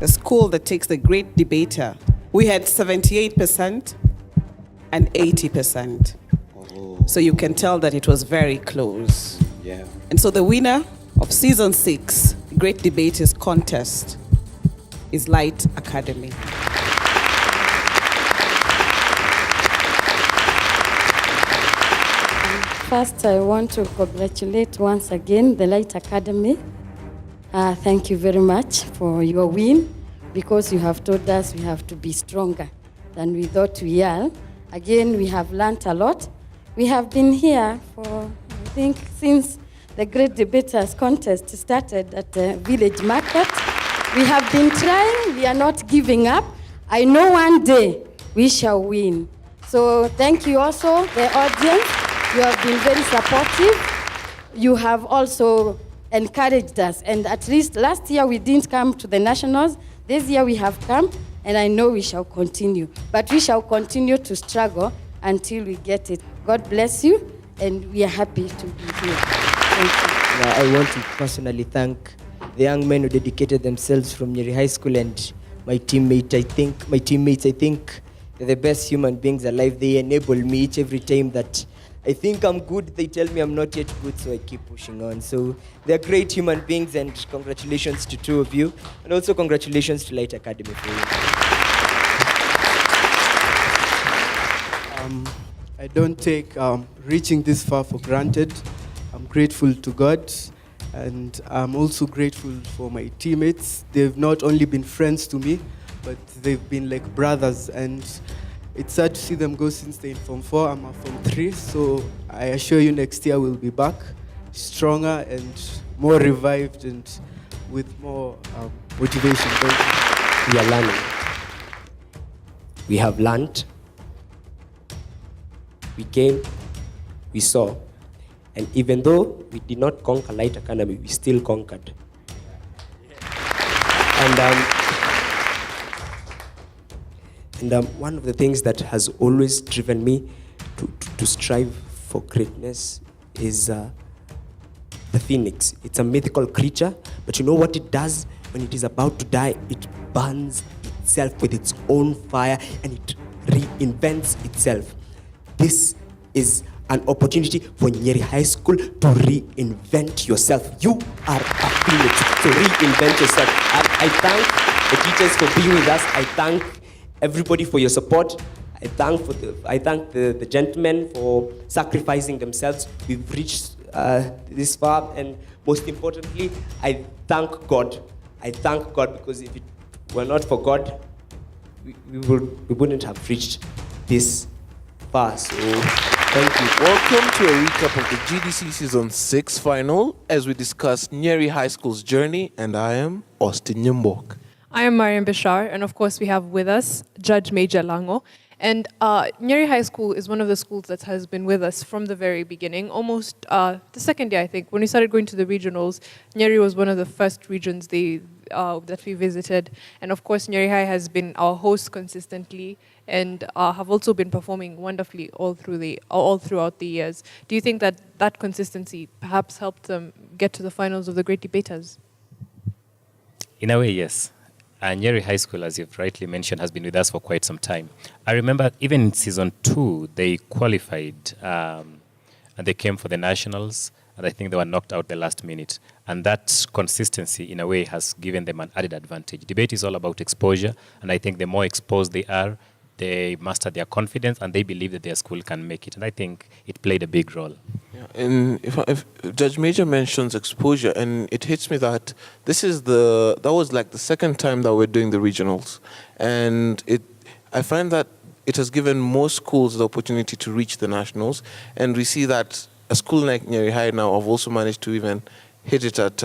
the school that takes the great debater, we had 78% and 80%. So you can tell that it was very close. Yeah. And so the winner of season 6, Great Debaters Contest, is Light Academy. First, I want to congratulate once again the Light Academy. Thank you very much for your win, because you have told us we have to be stronger than we thought we are. Again, we have learned a lot. We have been here for, I think, since the Great Debaters Contest started at the village market. We have been trying, we are not giving up. I know one day we shall win. So thank you also, the audience. You have been very supportive. You have also encouraged us. And at least last year we didn't come to the nationals. This year we have come, and I know we shall continue. But we shall continue to struggle until we get it. God bless you, and we are happy to be here. Thank you. I want to personally thank the young men who dedicated themselves from Nyeri High School and my teammates. I think they're the best human beings alive. They enable me each every time that I think I'm good. They tell me I'm not yet good, so I keep pushing on. So they're great human beings, and congratulations to two of you. And also congratulations to Light Academy for you. I don't take reaching this far for granted. I'm grateful to God, and I'm also grateful for my teammates. They've not only been friends to me, but they've been like brothers, and it's sad to see them go since they're in Form 4. I'm at Form 3, so I assure you next year we'll be back, stronger and more revived and with more motivation. We are learning. We have learned. We came, we saw, and even though we did not conquer Light Academy, we still conquered. And one of the things that has always driven me to strive for greatness is the phoenix. It's a mythical creature, but you know what it does when it is about to die? It burns itself with its own fire, and it reinvents itself. This is an opportunity for Nyeri High School to reinvent yourself. You are a phoenix, so reinvent yourself. I thank the teachers for being with us. I thank everybody for your support. I thank the gentlemen for sacrificing themselves. We've reached this far, and most importantly, I thank God. I thank God, because if it were not for God, we wouldn't have reached this far. So thank you. Welcome to a recap of the GDC Season 6 final as we discuss Nyeri High School's journey, and I am Austin Nyimbok. I am Mariam Bishar, and of course we have with us Judge Major Lango. And Nyeri High School is one of the schools that has been with us from the very beginning, almost the second year, I think. When we started going to the regionals, Nyeri was one of the first regions that we visited. And of course, Nyeri High has been our host consistently, and have also been performing wonderfully all throughout the years. Do you think that consistency perhaps helped them get to the finals of the Great Debaters? In a way, yes. Nyeri High School, as you've rightly mentioned, has been with us for quite some time. I remember even in season 2, they qualified and they came for the nationals, and I think they were knocked out the last minute. And that consistency, in a way, has given them an added advantage. Debate is all about exposure, and I think the more exposed they are, they master their confidence, and they believe that their school can make it. And I think it played a big role. Yeah, and if Judge Major mentions exposure, and it hits me that that was like the second time that we're doing the regionals, and I find that it has given more schools the opportunity to reach the nationals, and we see that a school like Nyeri High now have also managed to even hit it at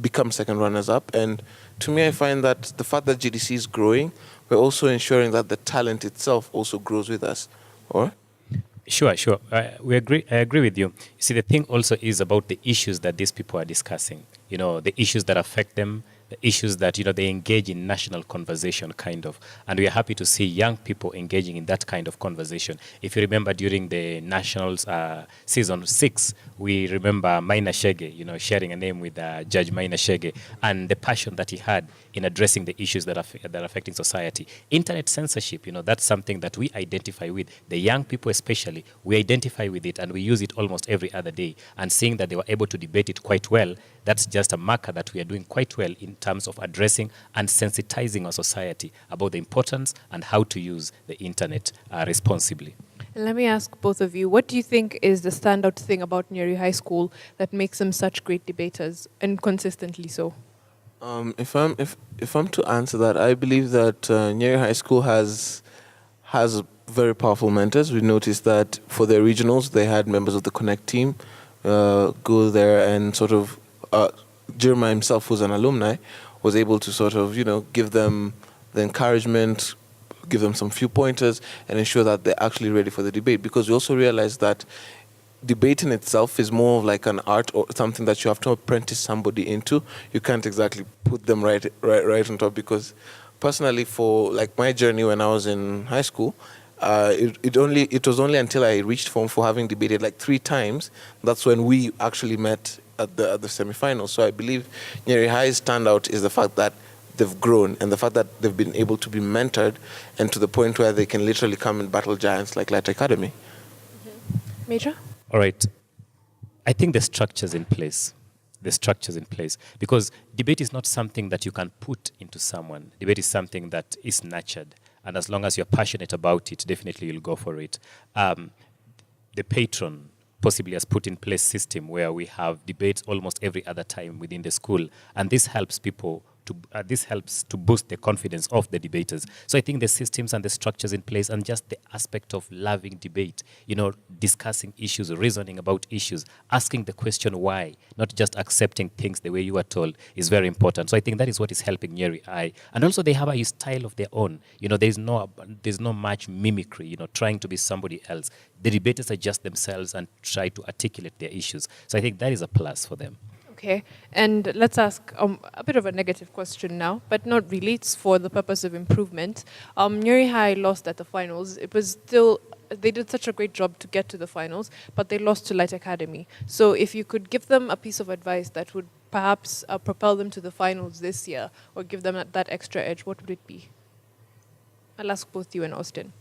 become second runners up. And to me, I find that the fact that GDC is growing, we're also ensuring that the talent itself also grows with us. Or? Sure. I agree with you. You see, the thing also is about the issues that these people are discussing. You know, the issues that affect them, the issues that, they engage in national conversation, kind of. And we are happy to see young people engaging in that kind of conversation. If you remember during the Nationals season 6, we remember Maina Shege, sharing a name with Judge Maina Shege, and the passion that he had in addressing the issues that are affecting society. Internet censorship, that's something that we identify with. The young people especially, we identify with it and we use it almost every other day. And seeing that they were able to debate it quite well, that's just a marker that we are doing quite well in terms of addressing and sensitizing our society about the importance and how to use the internet responsibly. And let me ask both of you, what do you think is the standout thing about Nyeri High School that makes them such great debaters, and consistently so? If I'm to answer that, I believe that Nyeri High School has very powerful mentors. We noticed that for their regionals, they had members of the Connect team go there and sort of, Jeremiah himself, who's an alumni, was able to sort of, give them the encouragement, give them some few pointers, and ensure that they're actually ready for the debate. Because we also realized that debating itself is more of like an art or something that you have to apprentice somebody into. You can't exactly put them right on top, because personally, for like my journey when I was in high school, it was only until I reached Form 4, having debated like 3 times, that's when we actually met at the semi-finals. So I believe Nyeri High's standout is the fact that they've grown and the fact that they've been able to be mentored, and to the point where they can literally come and battle giants like Light Academy. Mm-hmm. Major? All right. I think the structure's in place. Because debate is not something that you can put into someone. Debate is something that is nurtured. And as long as you're passionate about it, definitely you'll go for it. The patron possibly has put in place system where we have debates almost every other time within the school. And this helps people this helps to boost the confidence of the debaters. So I think the systems and the structures in place, and just the aspect of loving debate, discussing issues, reasoning about issues, asking the question why, not just accepting things the way you are told, is very important. So I think that is what is helping Nyeri High. And also they have a style of their own. There's no much mimicry, trying to be somebody else. The debaters are just themselves and try to articulate their issues. So I think that is a plus for them. Okay, and let's ask a bit of a negative question now, but not really. It's for the purpose of improvement. Nyeri High lost at the finals. It was still, they did such a great job to get to the finals, but they lost to Light Academy. So if you could give them a piece of advice that would perhaps propel them to the finals this year, or give them that extra edge, what would it be? I'll ask both you and Austin.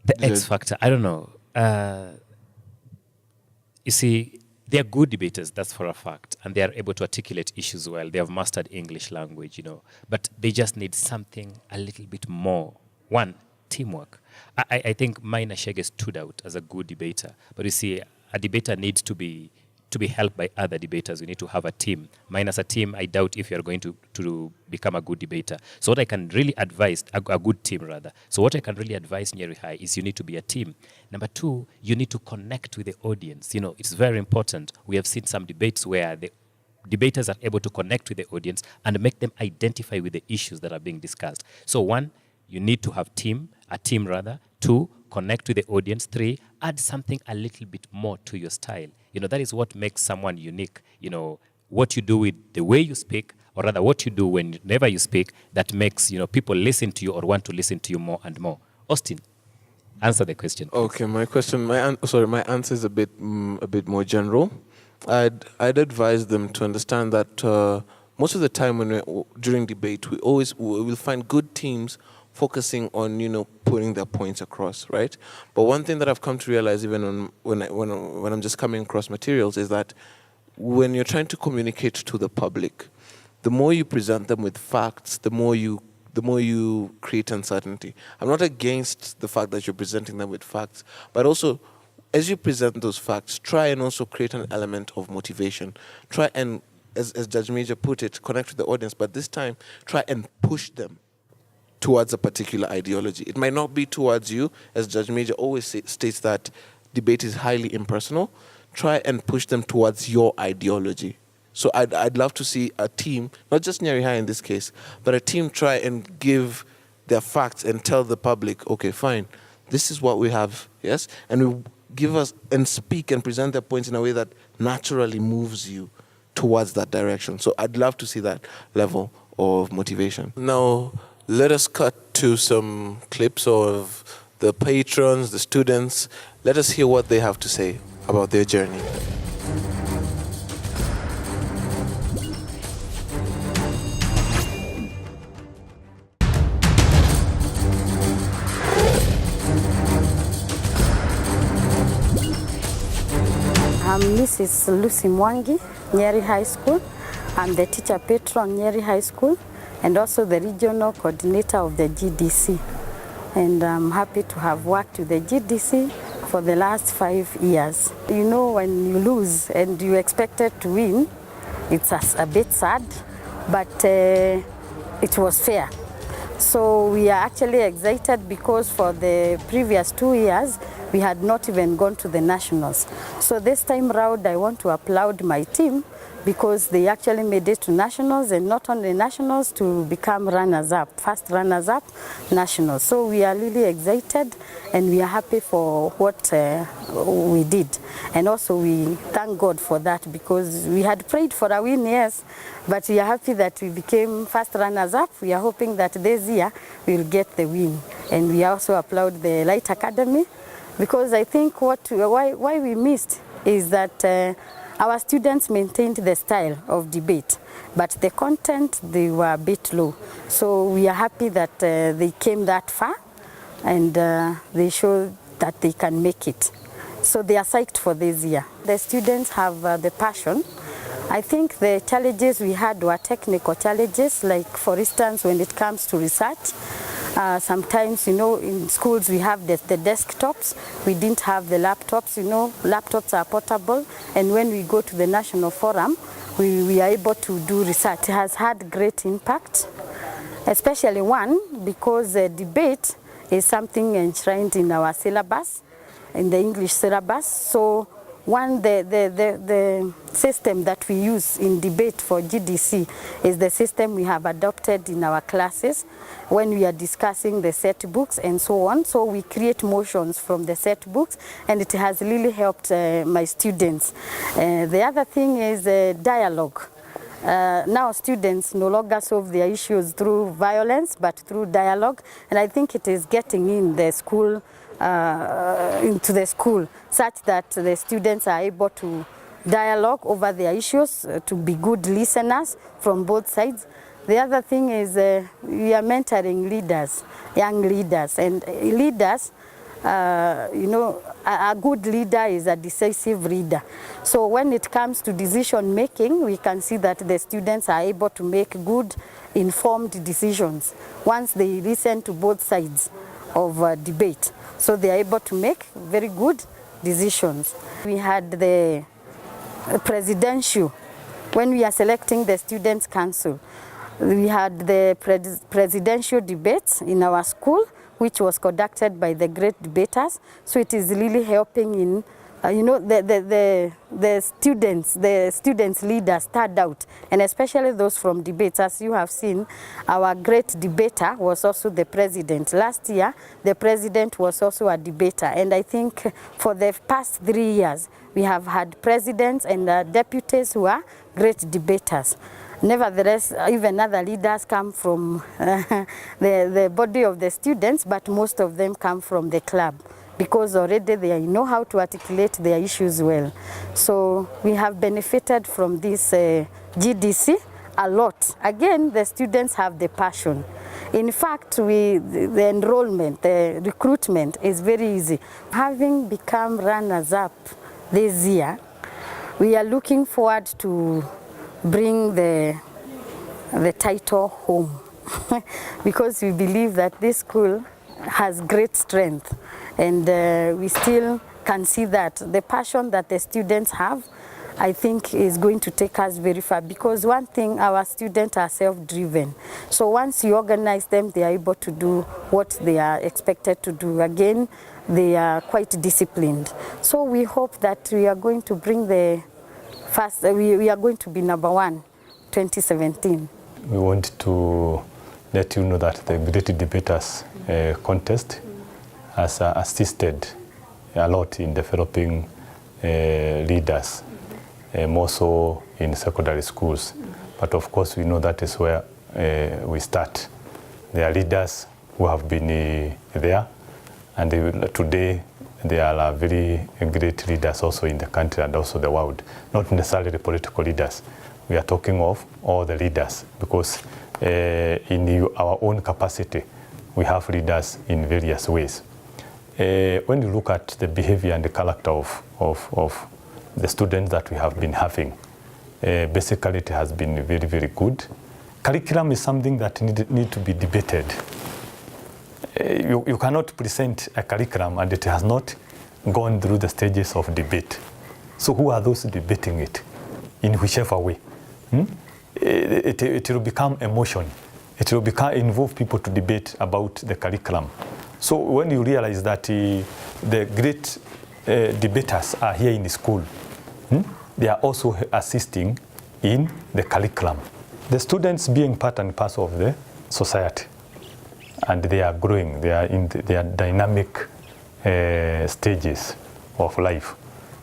The X factor, I don't know. You see, they are good debaters, that's for a fact, and they are able to articulate issues well. They have mastered English language, but they just need something a little bit more. One, teamwork. I think Maina Shege stood out as a good debater, but you see, a debater needs to be helped by other debaters. We need to have a team. Minus a team, I doubt if you're going to become a good debater. So what I can really advise, a good team rather. So what I can really advise Nyeri High is you need to be a team. Number 2, you need to connect with the audience. It's very important. We have seen some debates where the debaters are able to connect with the audience and make them identify with the issues that are being discussed. So 1, you need to have a team rather. 2, connect with the audience. 3, add something a little bit more to your style. That is what makes someone unique. What you do with the way you speak, or rather what you do whenever you speak, that makes, people listen to you or want to listen to you more and more. Austin, answer the question, please. Okay, my answer is a bit more general. I'd advise them to understand that most of the time during debate, we'll find good teams focusing on putting their points across, right? But one thing that I've come to realize, even when I'm just coming across materials, is that when you're trying to communicate to the public, the more you present them with facts, the more you create uncertainty. I'm not against the fact that you're presenting them with facts, but also, as you present those facts, try and also create an element of motivation. Try and, as Judge Major put it, connect with the audience, but this time, try and push them towards a particular ideology. It might not be towards you, as Judge Major always states that debate is highly impersonal. Try and push them towards your ideology. So I'd love to see a team, not just Nyeri High in this case, but a team try and give their facts and tell the public, okay, fine, this is what we have, yes? And we give us and speak and present their points in a way that naturally moves you towards that direction. So I'd love to see that level of motivation. Now, let us cut to some clips of the patrons, the students. Let us hear what they have to say about their journey. I'm Mrs. Lucy Mwangi, Nyeri High School. I'm the teacher patron Nyeri High School and also the regional coordinator of the GDC. And I'm happy to have worked with the GDC for the last 5 years. You know, when you lose and you expected to win, it's a bit sad, but it was fair. So we are actually excited because for the previous 2 years, we had not even gone to the nationals. So this time round, I want to applaud my team because they actually made it to nationals, and not only nationals, to become runners-up, first runners-up nationals. So we are really excited and we are happy for what we did. And also we thank God for that because we had prayed for a win, yes, but we are happy that we became first runners-up. We are hoping that this year we will get the win. And we also applaud the Light Academy because I think why we missed is that our students maintained the style of debate, but the content, they were a bit low. So we are happy that they came that far and they showed that they can make it. So they are psyched for this year. The students have the passion. I think the challenges we had were technical challenges, like for instance, when it comes to research. Sometimes, you know, in schools we have the desktops. We didn't have the laptops, you know. Laptops are portable, and when we go to the national forum, we are able to do research. It has had great impact, especially one, because debate is something enshrined in our syllabus, in the English syllabus. So one, the system that we use in debate for GDC is the system we have adopted in our classes when we are discussing the set books and so on. So we create motions from the set books, and it has really helped my students. The other thing is dialogue. Now students no longer solve their issues through violence, but through dialogue, and I think it is getting in the school, into the school, such that the students are able to dialogue over their issues, to be good listeners from both sides. The other thing is we are mentoring leaders, young leaders, and leaders, you know, a good leader is a decisive leader. So when it comes to decision making, we can see that the students are able to make good, informed decisions once they listen to both sides of debate. So they are able to make very good decisions. We had the presidential, when we are selecting the Students' Council, we had the presidential debates in our school, which was conducted by the great debaters. So it is really helping in, you know, the students leaders stand out, and especially those from debates. As you have seen, our great debater was also the president. Last year, the president was also a debater, and I think for the past 3 years, we have had presidents and deputies who are great debaters. Nevertheless, even other leaders come from the body of the students, but most of them come from the club, because already they know how to articulate their issues well. So we have benefited from this GDC a lot. Again, the students have the passion. In fact, the enrollment, the recruitment is very easy. Having become runners-up this year, we are looking forward to bring the title home because we believe that this school has great strength, and we still can see that the passion that the students have, I think, is going to take us very far, because one thing, our students are self-driven. So once you organize them, they are able to do what they are expected to do. Again, they are quite disciplined. So we hope that we are going to bring the first, we are going to be #1, 2017. We want to let you know that the Great Debaters contest has assisted a lot in developing leaders. more so in secondary schools. But of course, we know that is where we start. There are leaders who have been there, and today there are very great leaders also in the country and also the world, not necessarily political leaders. We are talking of all the leaders, because in our own capacity, we have leaders in various ways. When you look at the behavior and the character of the students that we have been having, basically it has been very, very good. Curriculum is something that need to be debated. You cannot present a curriculum and it has not gone through the stages of debate. So who are those debating it? In whichever way. It will become emotion. It will involve people to debate about the curriculum. So when you realize that the great debaters are here in the school, they are also assisting in the curriculum. The students being part and parcel of the society, and they are growing. They are in their dynamic stages of life.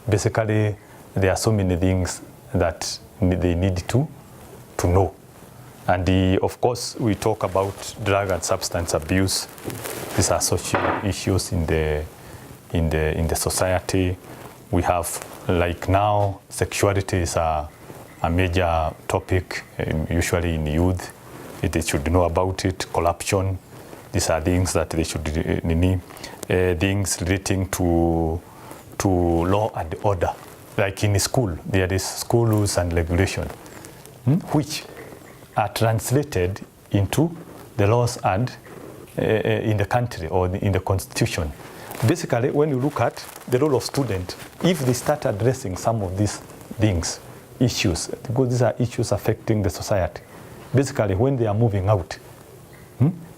Basically, there are so many things that they need to know. And of course, we talk about drug and substance abuse. These are social issues in the society. We have, like now, sexuality is a major topic, usually in youth. They should know about it. Corruption. These are things that they should need. Things relating to law and order. Like in school, there is school rules and regulation, which are translated into the laws and in the country or in the constitution. Basically, when you look at the role of student, if they start addressing some of these things, issues, because these are issues affecting the society, basically when they are moving out,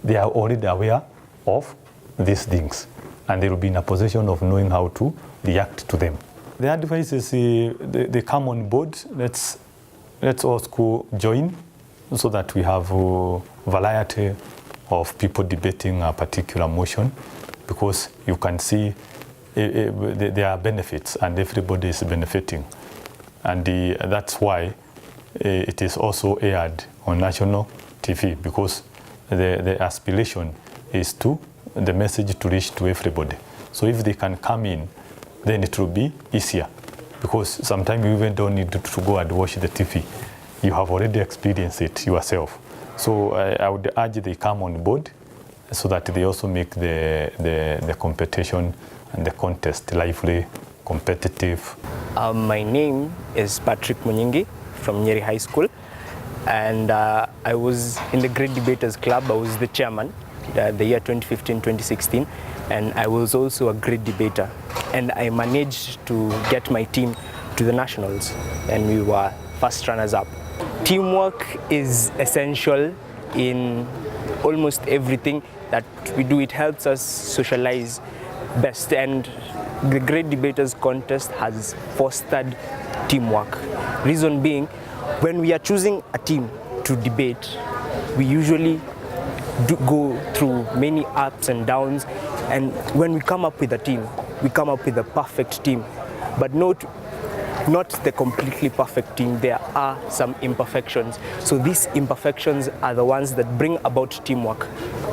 they are already aware of these things, and they will be in a position of knowing how to react to them. The advice is they come on board. Let's all school join, so that we have a variety of people debating a particular motion, because you can see there are benefits and everybody is benefiting. And that's why it is also aired on national TV, because the aspiration is the message to reach to everybody. So if they can come in, then it will be easier, because sometimes you even don't need to go and watch the TV. You have already experienced it yourself. So I would urge they come on board, so that they also make the competition and the contest lively, competitive. My name is Patrick Munyingi from Nyeri High School, and I was in the Great Debaters Club. I was the chairman the year 2015-2016, and I was also a great debater, and I managed to get my team to the nationals, and we were first runners up. Teamwork is essential in almost everything that we do. It helps us socialize best, and the Great Debaters Contest has fostered teamwork. Reason being, when we are choosing a team to debate, we usually go through many ups and downs, and when we come up with a team, we come up with a perfect team, but not the completely perfect team. There are some imperfections. So these imperfections are the ones that bring about teamwork,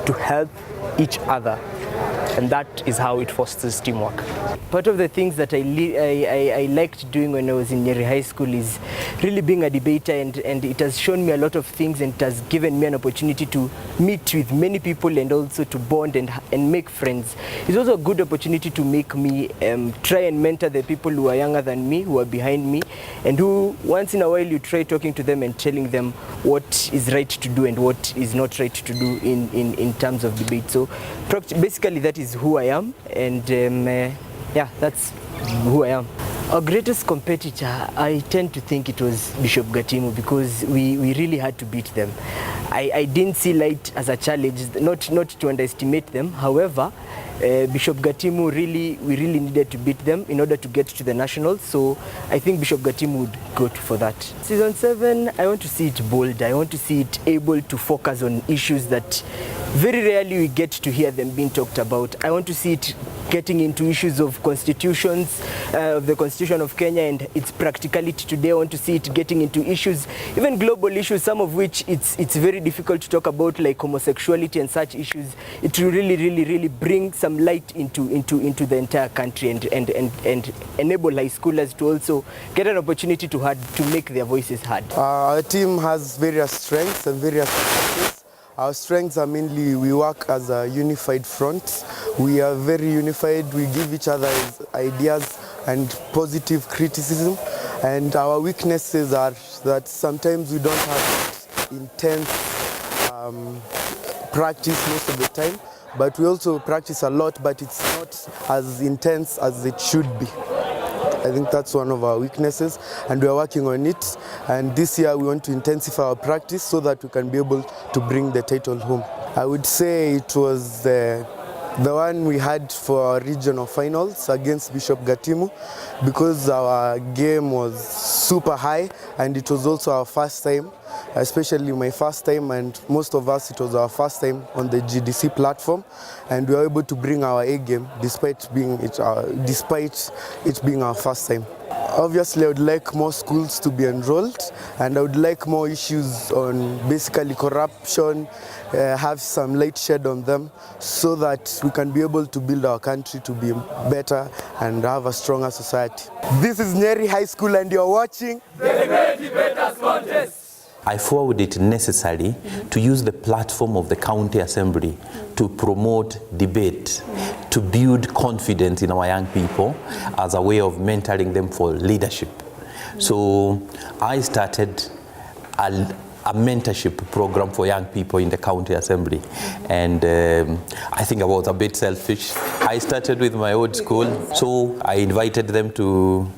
to help each other, and that is how it fosters teamwork. Part of the things that I liked doing when I was in Nyeri High School is really being a debater, and it has shown me a lot of things, and it has given me an opportunity to meet with many people and also to bond and make friends. It's also a good opportunity to make me try and mentor the people who are younger than me, who are behind me, and who once in a while you try talking to them and telling them what is right to do and what is not right to do in terms of debate. So basically that is who I am, and yeah, that's who I am. Our greatest competitor, I tend to think it was Bishop Gatimu, because we really had to beat them. I didn't see light as a challenge, not to underestimate them. However, Bishop Gatimu, we really needed to beat them in order to get to the nationals. So I think Bishop Gatimu would go for that. Season 7, I want to see it bold. I want to see it able to focus on issues that very rarely we get to hear them being talked about. I want to see it getting into issues of constitutions, of the Constitution of Kenya and its practicality today. I want to see it getting into issues, even global issues, some of which it's very difficult to talk about, like homosexuality and such issues. It will really bring some light into the entire country and enable high schoolers to also get an opportunity to make their voices heard. Our team has various strengths and various weaknesses. Our strengths are mainly we work as a unified front. We are very unified. We give each other ideas and positive criticism. And our weaknesses are that sometimes we don't have intense practice most of the time. But we also practice a lot, but it's not as intense as it should be. I think that's one of our weaknesses, and we are working on it. And this year we want to intensify our practice so that we can be able to bring the title home. I would say it was the one we had for our regional finals against Bishop Gatimu, because our game was super high and it was also our first time, especially my first time, and most of us it was our first time on the GDC platform, and we were able to bring our A game despite it being our first time. Obviously, I would like more schools to be enrolled, and I would like more issues on basically corruption, have some light shed on them, so that we can be able to build our country to be better and have a stronger society. This is Nyeri High School, and you're watching the Great Debaters Contest. I forward it necessary to use the platform of the county assembly to promote debate, to build confidence in our young people as a way of mentoring them for leadership. So I started a mentorship program for young people in the county assembly, and I think I was a bit selfish. I started with my old school, so I invited them to,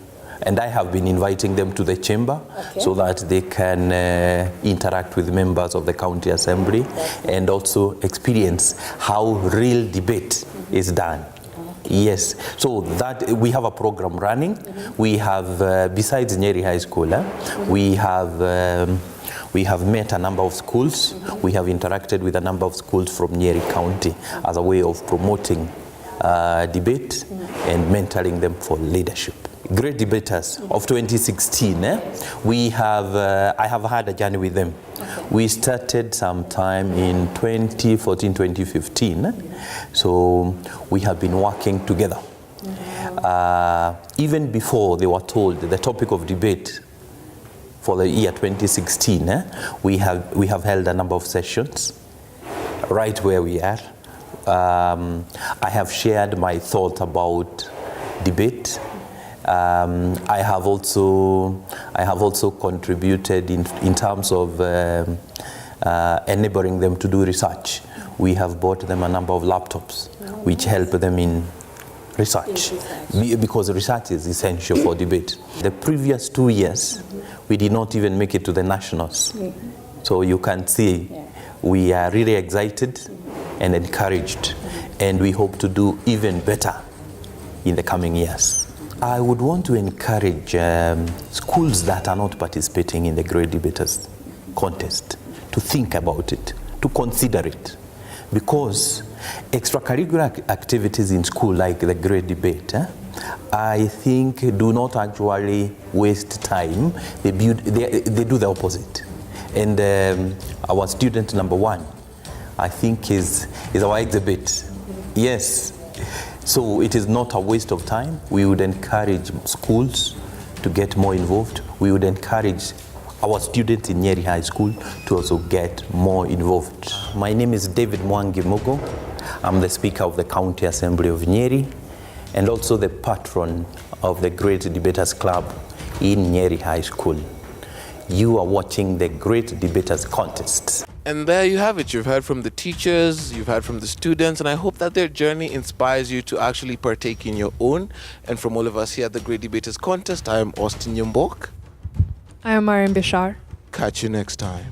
and I have been inviting them to the chamber so that they can interact with members of the county assembly and also experience how real debate is done. Yes, so that we have a program running. We have, besides Nyeri High School, we have met a number of schools. We have interacted with a number of schools from Nyeri County as a way of promoting debate and mentoring them for leadership. Great debaters of 2016, I have had a journey with them. We started sometime in 2014, 2015. So we have been working together. Even before they were told the topic of debate for the year 2016, we have held a number of sessions right where we are. I have shared my thought about debate. I have also contributed in terms of enabling them to do research. We have bought them a number of laptops which help them in research, because research is essential for debate. The previous 2 years, we did not even make it to the nationals. So you can see we are really excited and encouraged, and we hope to do even better in the coming years. I would want to encourage schools that are not participating in the Great Debaters Contest to think about it, to consider it, because extracurricular activities in school like the Great Debate, I think do not actually waste time. They do the opposite. And our student number 1, I think is our exhibit. Yes. So it is not a waste of time. We would encourage schools to get more involved. We would encourage our students in Nyeri High School to also get more involved. My name is David Mwangi Mugo. I'm the Speaker of the County Assembly of Nyeri and also the patron of the Great Debaters Club in Nyeri High School. You are watching the Great Debaters Contest. And there you have it. You've heard from the teachers, you've heard from the students, and I hope that their journey inspires you to actually partake in your own. And from all of us here at the Great Debaters Contest, I am Austin Yumbok. I am Mariam Bishar. Catch you next time.